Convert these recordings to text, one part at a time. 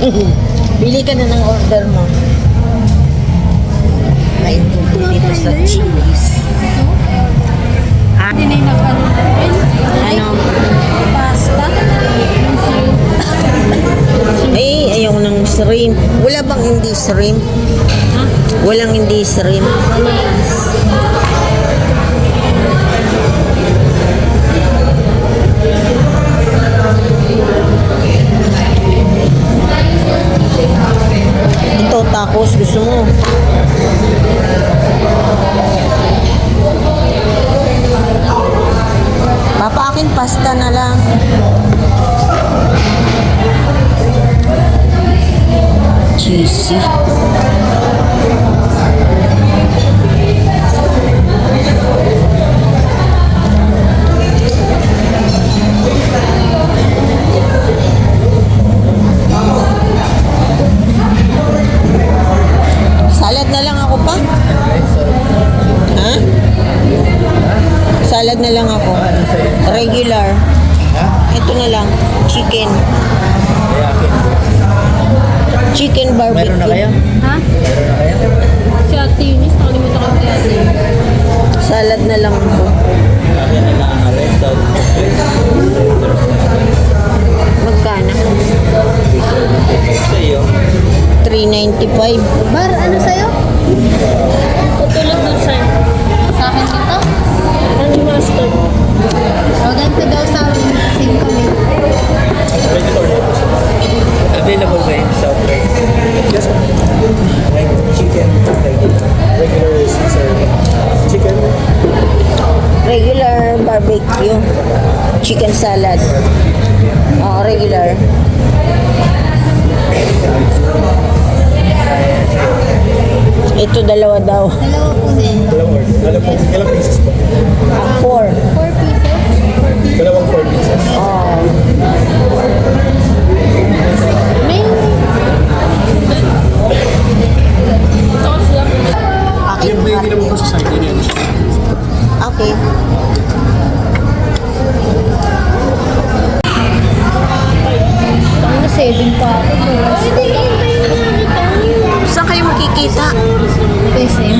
Bili ka na ng order mo. Kain dito sa cheese. Hindi na yung Ano? pasta. Ay, ayaw ng shrimp. Wala bang hindi shrimp? Walang hindi shrimp. Ito, tacos. Gusto mo? Papa, akin pasta na lang. Cheesy. Salad na lang ako pa. Ha? Salad na lang ako. Regular. Ito na lang. Chicken. Chicken barbecue. Meron na kayo? Ha? Meron na kayo? Si Ate Eunice, nakalimutan ko kay Ate. Salad na lang ako. Akin na lang ang arresto. Magkano? Sa iyo. 395. Bar, ano sa'yo? Tutulog dun sa'yo. Sa akin dito? Ano master? O, ganito daw sa amin. Same kami. Available ba yung South Lake? Yes, like chicken, regular is chicken. Regular barbecue. Chicken salad. Oo, regular. Ito, dalawa daw. Dalawa po din. Dalawang pieces po. 4. 4 pieces? Dalawang 4 pieces. Oh. May... Akin Yung may naman po sa side, yun. Okay. Tama na 7 pa ako. Saan kayo makikita? SM.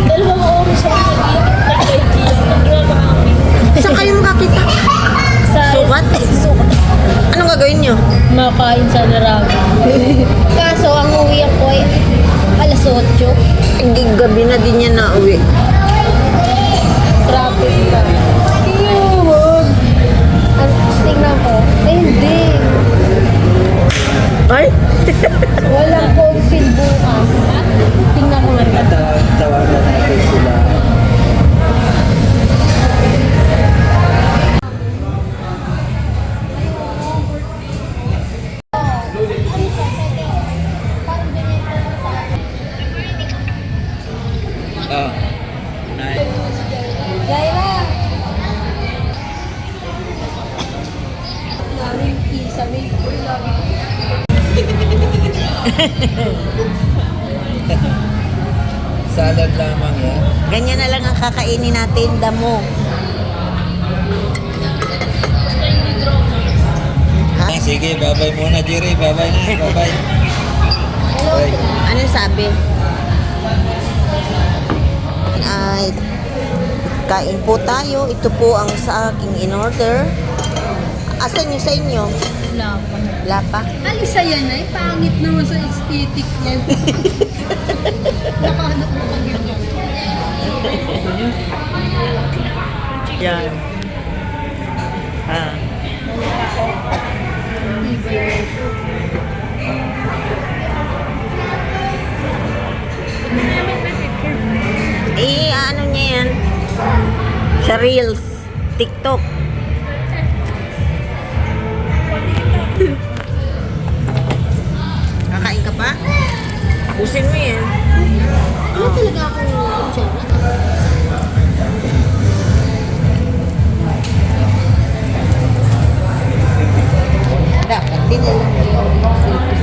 Dalawang oras ako. Saan kayo makakita? Sukat? Sukat. Anong gagawin nyo? Makain sa Narag. Kaso, ang uwi ako ay alas 8. Hindi, gabi na din yan na uwi. Traffic pa. Huwag. Tingnan ko. Eh, hindi. Ay? Walang cold bukas. Tingnan ko nga. Tawagan natin sila. Oh. Nice. Gaira! Namin pizza. May Salad lamang yan. Ganyan na lang ang kakainin natin, damo. Ha? Sige, babay muna, Jerry. Babay na, babay. Bye. Anong sabi? Ay, kain po tayo. Ito po ang sa aking in-order. Asan nyo sa inyo? lapa. Lapa? Alisa yan ay pangit naman sa aesthetic yan. Nakahanap mo pang ganyan. Yan. Ah. Ano niya yan? Sa Reels, TikTok. Kakain ka pa? Busin mo yan. Ano talaga akong tsura? Dapat din lang yung silpis.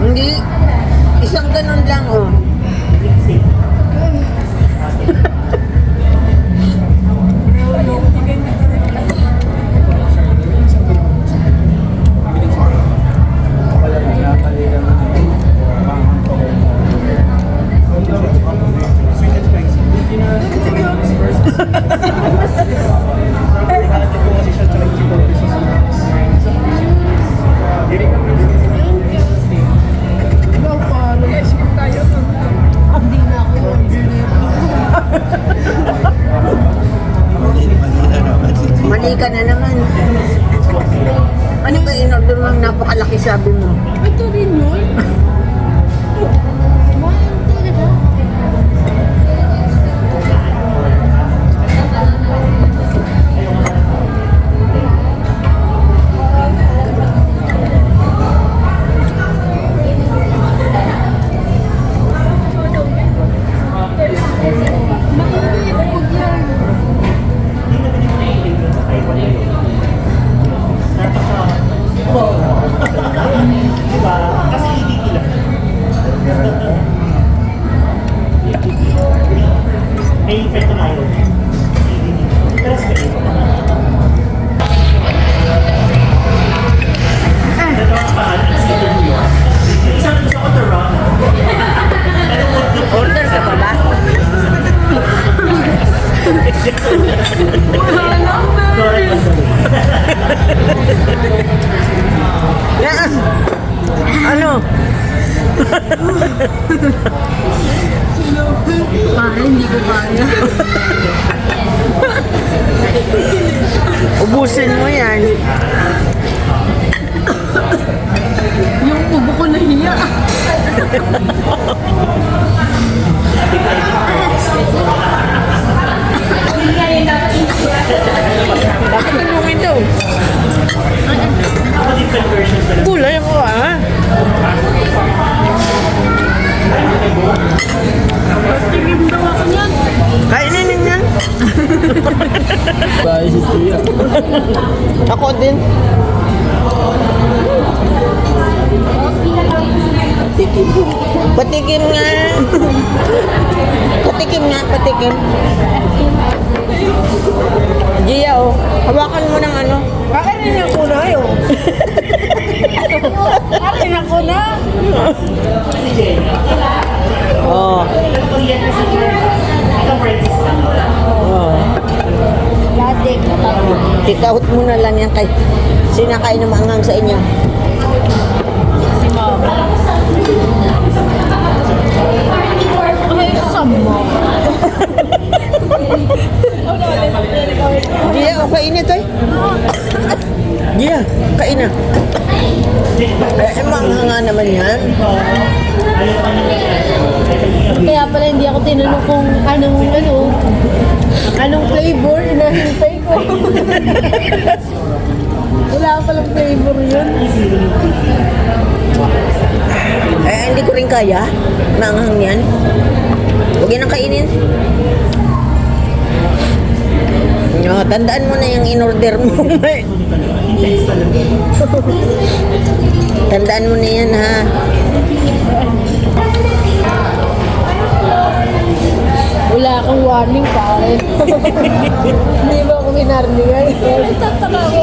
Hindi. Isang ganun lang, oh. Mali ka na naman. Ano ba in-order mo? Napakalaki sabi mo. Ito rin yun. Kumain talaga. Mainit pag yan. Order ka pa ba? Yeah. Ano? Pare, hindi ko kaya. Ubusin mo yan. Yung ubo ko nahiya. Bakit mo ito? Kulay ako ah. Tingin daw ako yan. Kainin ninyo. Bye, si Tia. Ako din. Patikim nga. Patikim nga, patikim. Gia, oh. Hawakan mo ng ano. Kakainin ako na yun. Kakainin ako na. Oh. Oh. Ladik. Take out mo na lang yan kay sinakain ng maanghang sa inyo. Si Mama. Ay, sama. Gia, oh, kain ito eh. Gia, kain na. Eh, maanghang nga naman yan. Kaya pala hindi ako tinanong kung anong flavor inahintay ko. Wala palang flavor yun. Eh, hindi ko rin kaya. Maanghang yan. Huwag yan ang kainin. No, tandaan mo na yung in-order mo. Tandaan mo na yan, ha? Wala akong warning pare. Hindi ba ako hinarningan? Tataka ko.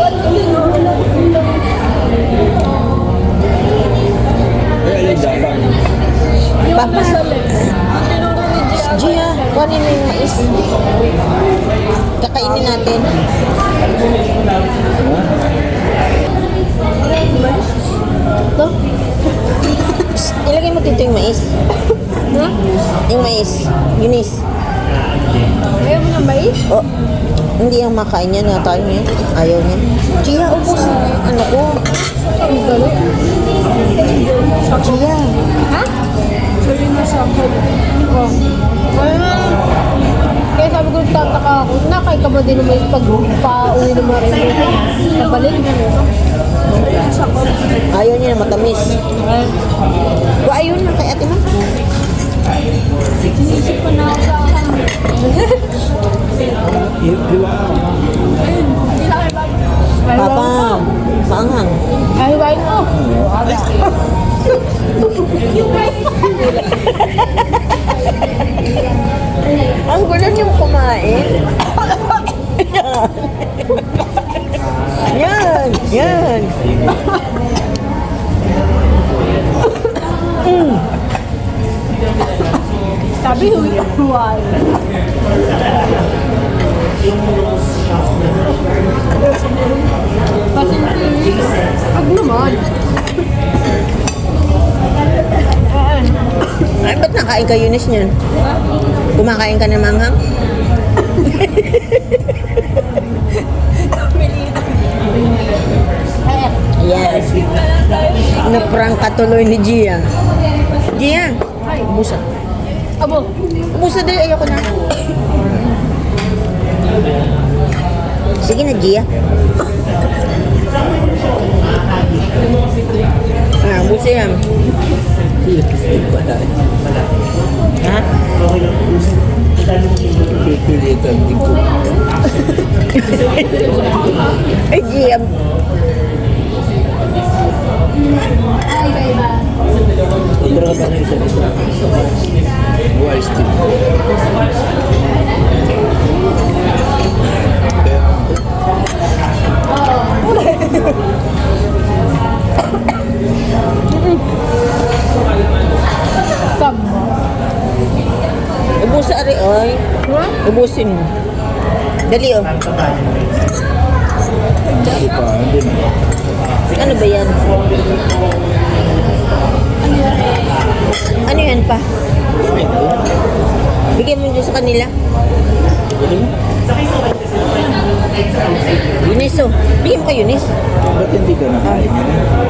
Papa. Gia, kunin mo yung mais. Kakainin natin. Ito? Ilagay mo dito yung mais. Ha? Yung mais. Yunis. Ayaw mo na mais? Oh, hindi yung makain yan. Natayin mo yan. Ayaw niya. Gia, ubos na yung ano ko. Ang galit. Gia. Ha? Sabi mo sa ako. Oh. Kaya sabi ko, tataka ako. Nakay ka ba din naman yung pag-pauwi ng mga rin? Nabalik? Ayaw niya na matamis. O, ayaw na kay ate mo. Sinisip ko na ako sa akin. Ayun, hindi lang kayo Papa, maanghang. Ay, why mo? Ang gulat yung kumain. Yan, yan. Sabi, why? Pag naman. Ay, ba't nakain ka, Eunice, niyan? Kumakain ka ng manghang? Yes. Naprank ka tuloy ni Gia. Gia, busa. Abo. Busa dali, ayoko na. Sige na, Gia. Ah, busa yan. Ha? Pipilitan din ko. Ay, Gia. Ay, iba-iba. Pero ka ba na isa dito? Wise tip. Sab mo. Ubusa ari, oy. Ubusin mo. Dali, oh. Hindi pa, hindi na. Ano ba yan? Ano yan pa? Bigyan mo dyan sa kanila. Eunice, oh. Bigyan mo kay Eunice. Ba't hindi ka nakain yun?